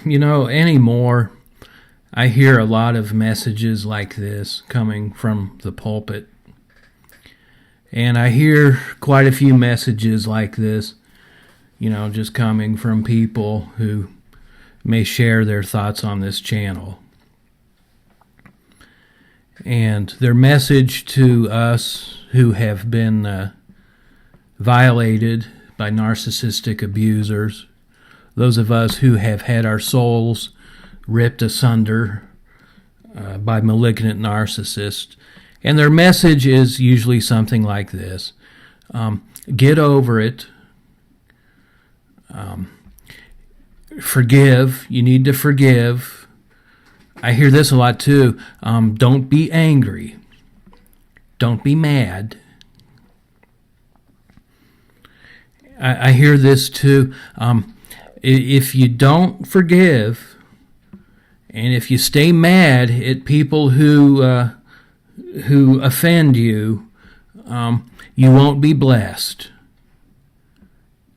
Anymore, I hear a lot of messages like this coming from the pulpit. And I hear quite a few messages like this, just coming from people who may share their thoughts on this channel. And their message to us who have been violated by narcissistic abusers, those of us who have had our souls ripped asunder by malignant narcissists. And their message is usually something like this. Get over it. Forgive. You need to forgive. I hear this a lot too. Don't be angry. Don't be mad. I hear this too. If you don't forgive, and if you stay mad at people who offend you, you won't be blessed.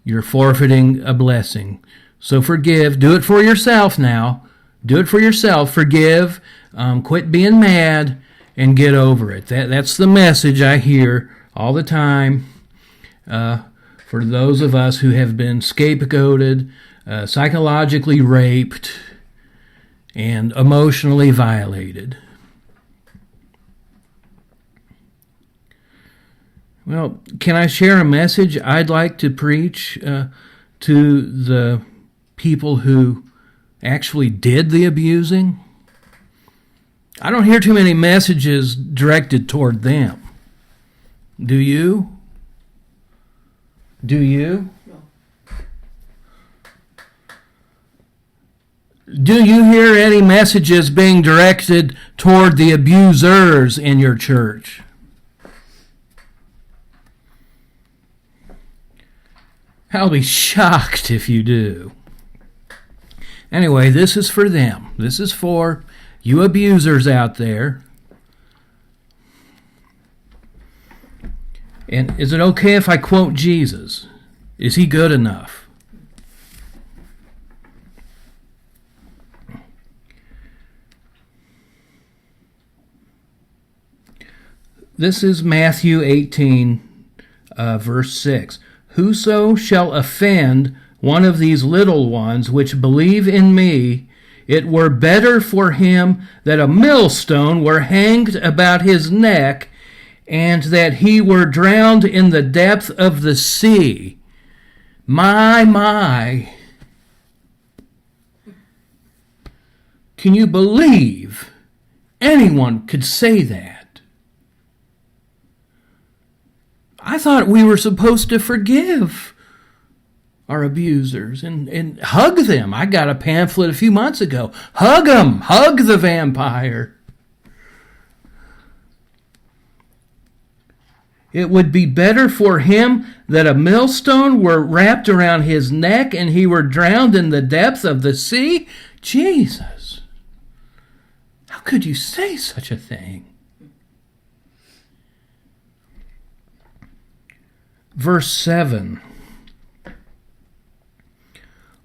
You're forfeiting a blessing. So forgive. Do it for yourself now. Do it for yourself. Forgive. Quit being mad and get over it. That's the message I hear all the time for those of us who have been scapegoated, psychologically raped, and emotionally violated. Well, can I share a message I'd like to preach to the people who actually did the abusing? I don't hear too many messages directed toward them. Do you? Do you? Do you hear any messages being directed toward the abusers in your church? I'll be shocked if you do. Anyway, this is for them. This is for you abusers out there. And is it okay if I quote Jesus? Is he good enough? This is Matthew 18, verse 6. Whoso shall offend one of these little ones which believe in me, it were better for him that a millstone were hanged about his neck, and that he were drowned in the depth of the sea. My. Can you believe anyone could say that? I thought we were supposed to forgive our abusers and hug them. I got a pamphlet a few months ago. Hug them. Hug the vampire. It would be better for him that a millstone were wrapped around his neck and he were drowned in the depth of the sea. Jesus. How could you say such a thing? Verse 7.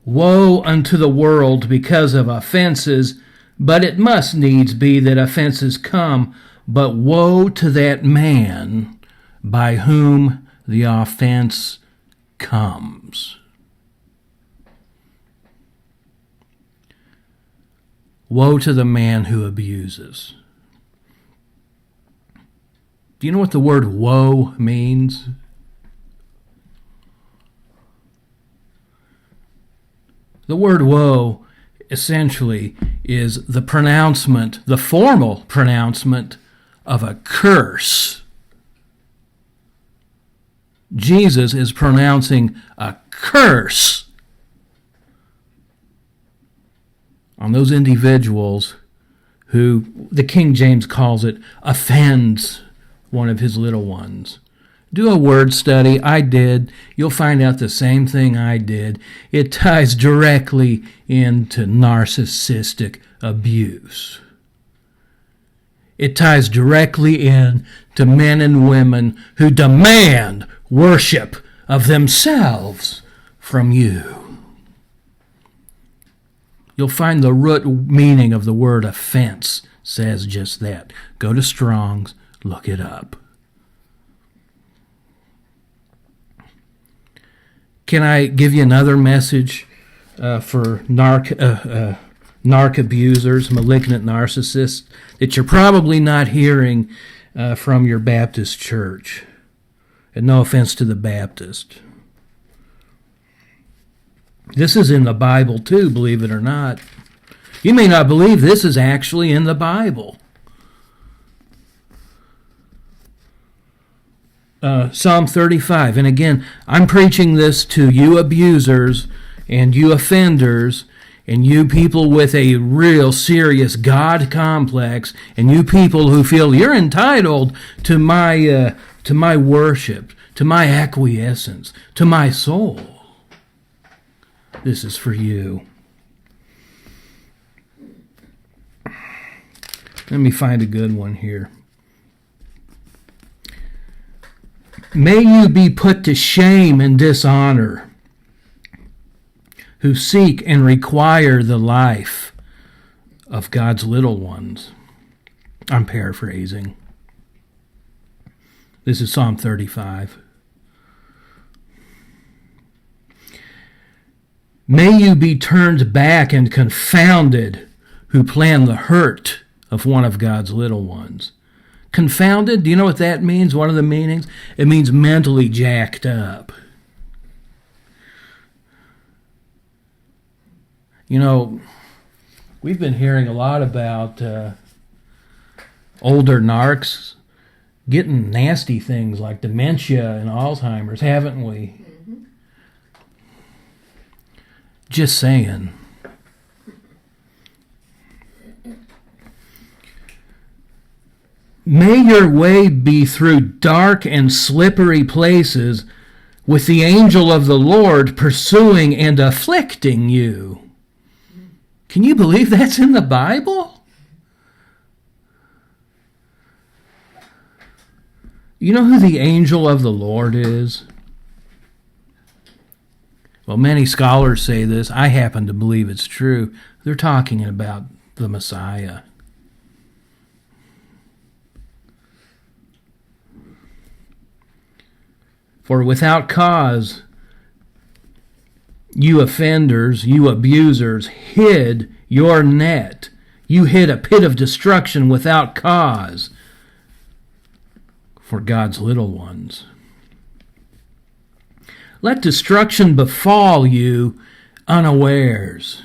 Woe unto the world because of offenses, but it must needs be that offenses come, but woe to that man by whom the offense comes. Woe to the man who abuses. Do you know what the word woe means? The word woe essentially is the pronouncement, the formal pronouncement of a curse. Jesus is pronouncing a curse on those individuals who, the King James calls it, offends one of his little ones. Do a word study. I did. You'll find out the same thing I did. It ties directly into narcissistic abuse. It ties directly in to men and women who demand worship of themselves from you. You'll find the root meaning of the word offense says just that. Go to Strong's, look it up. Can I give you another message for narc abusers, malignant narcissists, that you're probably not hearing from your Baptist church? And no offense to the Baptist. This is in the Bible too, believe it or not. You may not believe this is actually in the Bible. Psalm 35. And again, I'm preaching this to you abusers and you offenders and you people with a real serious God complex and you people who feel you're entitled to my worship, to my acquiescence, to my soul. This is for you. Let me find a good one here. May you be put to shame and dishonor, who seek and require the life of God's little ones. I'm paraphrasing. This is Psalm 35. May you be turned back and confounded, who plan the hurt of one of God's little ones. Confounded, do you know what that means? One of the meanings? It means mentally jacked up. You know, we've been hearing a lot about older narcs getting nasty things like dementia and Alzheimer's, haven't we? Mm-hmm. Just saying. May your way be through dark and slippery places, with the angel of the Lord pursuing and afflicting you. Can you believe that's in the Bible? You know who the angel of the Lord is? Well, many scholars say this. I happen to believe it's true. They're talking about the Messiah. For without cause, you offenders, you abusers, hid your net. You hid a pit of destruction without cause for God's little ones. Let destruction befall you unawares.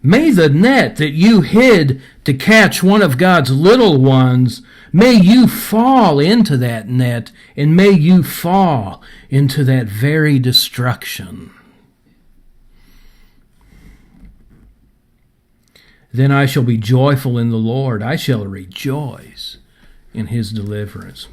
May the net that you hid to catch one of God's little ones, may you fall into that net, and may you fall into that very destruction. Then I shall be joyful in the Lord. I shall rejoice in his deliverance.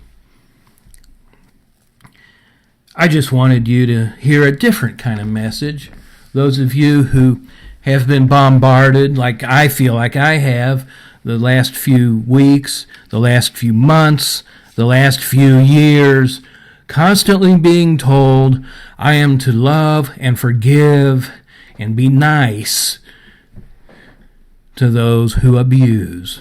I just wanted you to hear a different kind of message. Those of you who have been bombarded, like I feel like I have, the last few weeks, the last few months, the last few years, constantly being told I am to love and forgive and be nice to those who abuse.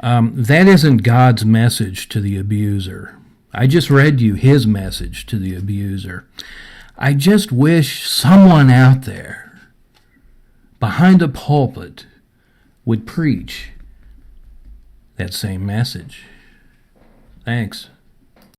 That isn't God's message to the abuser. I just read you his message to the abuser. I just wish someone out there behind a pulpit would preach that same message. Thanks.